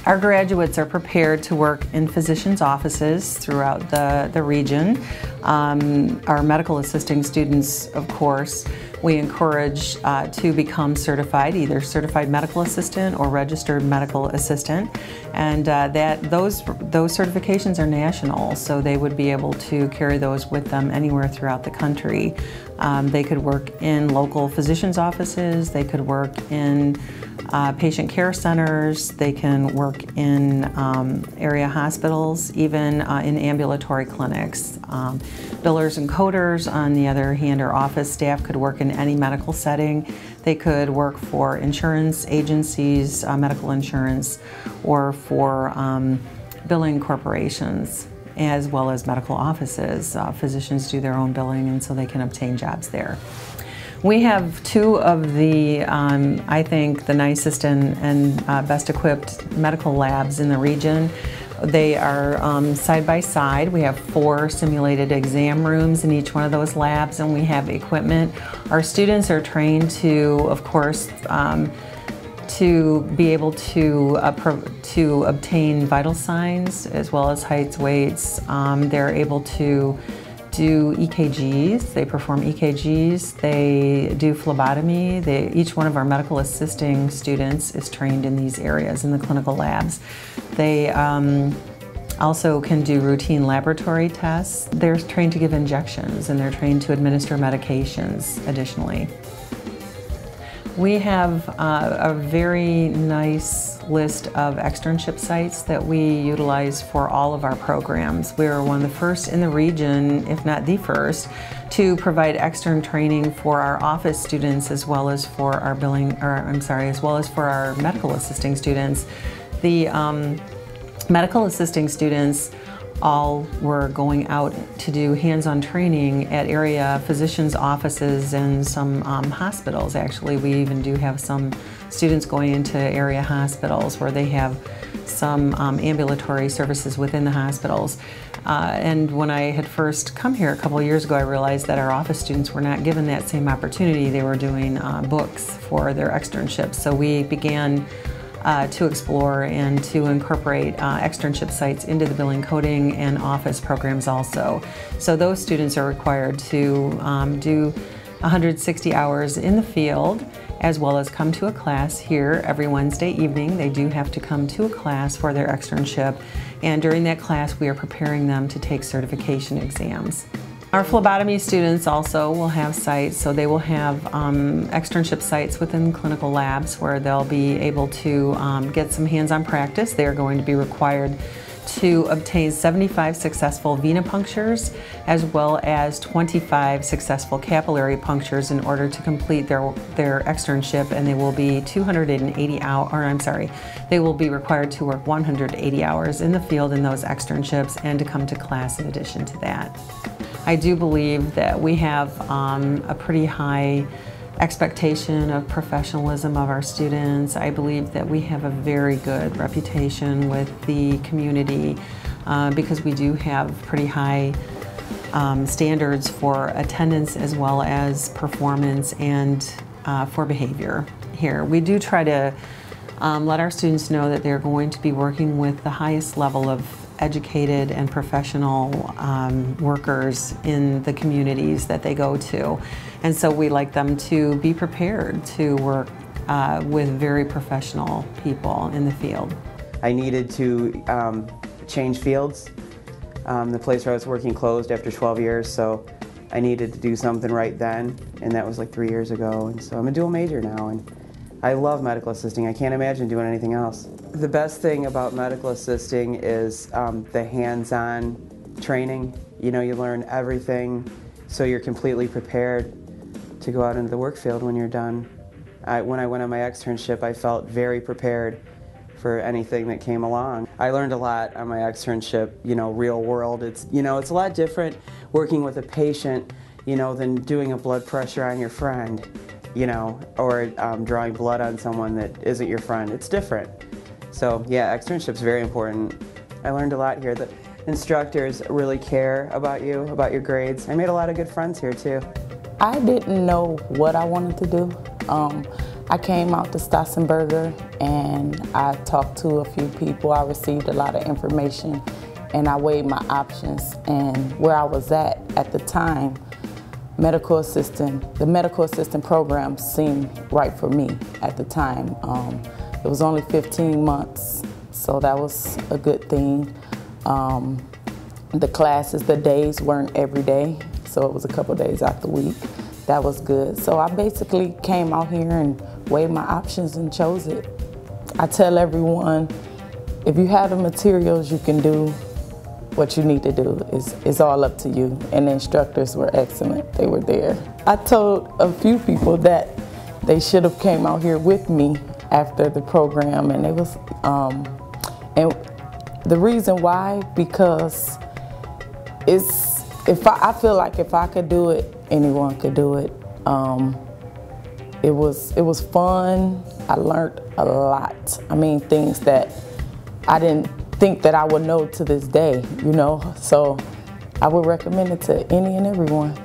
Our graduates are prepared to work in physicians' offices throughout the region. Our medical assisting students, of course, we encourage to become certified, either certified medical assistant or registered medical assistant, and those certifications are national, so they would be able to carry those with them anywhere throughout the country. They could work in local physicians' offices, they could work in patient care centers, they can work in area hospitals, even in ambulatory clinics. Billers and coders, on the other hand, or office staff could work in any medical setting. They could work for insurance agencies, medical insurance, or for billing corporations, as well as medical offices. Physicians do their own billing, and so they can obtain jobs there. We have two of the, I think, the nicest and best equipped medical labs in the region. They are side by side. We have 4 simulated exam rooms in each one of those labs, and we have equipment. Our students are trained to, of course, to be able to obtain vital signs as well as heights, weights. They're able to do EKGs, they perform EKGs, they do phlebotomy. Each one of our medical assisting students is trained in these areas in the clinical labs. They also can do routine laboratory tests. They're trained to give injections, and they're trained to administer medications additionally. We have a very nice list of externship sites that we utilize for all of our programs. We're one of the first in the region, if not the first, to provide extern training for our office students as well as for our as well as for our medical assisting students. The medical assisting students all were going out to do hands-on training at area physicians' offices and some hospitals. Actually, we even do have some students going into area hospitals where they have some ambulatory services within the hospitals. And when I had first come here a couple of years ago, I realized that our office students were not given that same opportunity. They were doing books for their externships. So we began to explore and to incorporate externship sites into the billing, coding, and office programs also. So those students are required to do 160 hours in the field, as well as come to a class here every Wednesday evening. They do have to come to a class for their externship, and during that class we are preparing them to take certification exams. Our phlebotomy students also will have sites, so they will have externship sites within clinical labs where they'll be able to get some hands-on practice. They are going to be required to obtain 75 successful venipunctures as well as 25 successful capillary punctures in order to complete their externship, and they will be 280 hours, or I'm sorry, they will be required to work 180 hours in the field in those externships and to come to class in addition to that. I do believe that we have a pretty high expectation of professionalism of our students. I believe that we have a very good reputation with the community because we do have pretty high standards for attendance as well as performance and for behavior here. We do try to let our students know that they're going to be working with the highest level of educated and professional workers in the communities that they go to. And so we like them to be prepared to work with very professional people in the field. I needed to change fields. The place where I was working closed after 12 years, so I needed to do something right then, and that was like 3 years ago. And so I'm a dual major now, and I love medical assisting. I can't imagine doing anything else. The best thing about medical assisting is the hands-on training. You know, you learn everything, so you're completely prepared to go out into the work field when you're done. When I went on my externship, I felt very prepared for anything that came along. I learned a lot on my externship, you know, real world. It's a lot different working with a patient, you know, than doing a blood pressure on your friend, you know, or drawing blood on someone that isn't your friend. It's different. So yeah, externship's very important. I learned a lot here. The instructors really care about you, about your grades. I made a lot of good friends here too. I didn't know what I wanted to do. I came out to Stautzenberger and I talked to a few people. I received a lot of information and I weighed my options, and where I was at the time, the medical assistant program seemed right for me at the time. It was only 15 months, so that was a good thing. The classes, the days weren't every day, so it was a couple days out the week. That was good. So I basically came out here and weighed my options and chose it. I tell everyone, if you have the materials, you can do what you need to do. It's all up to you. And the instructors were excellent. They were there. I told a few people that they should have came out here with me after the program, and it was, and the reason why, because I feel like if I could do it, anyone could do it. It was fun. I learned a lot. I mean, things that I didn't think that I would know to this day, you know? So I would recommend it to any and everyone.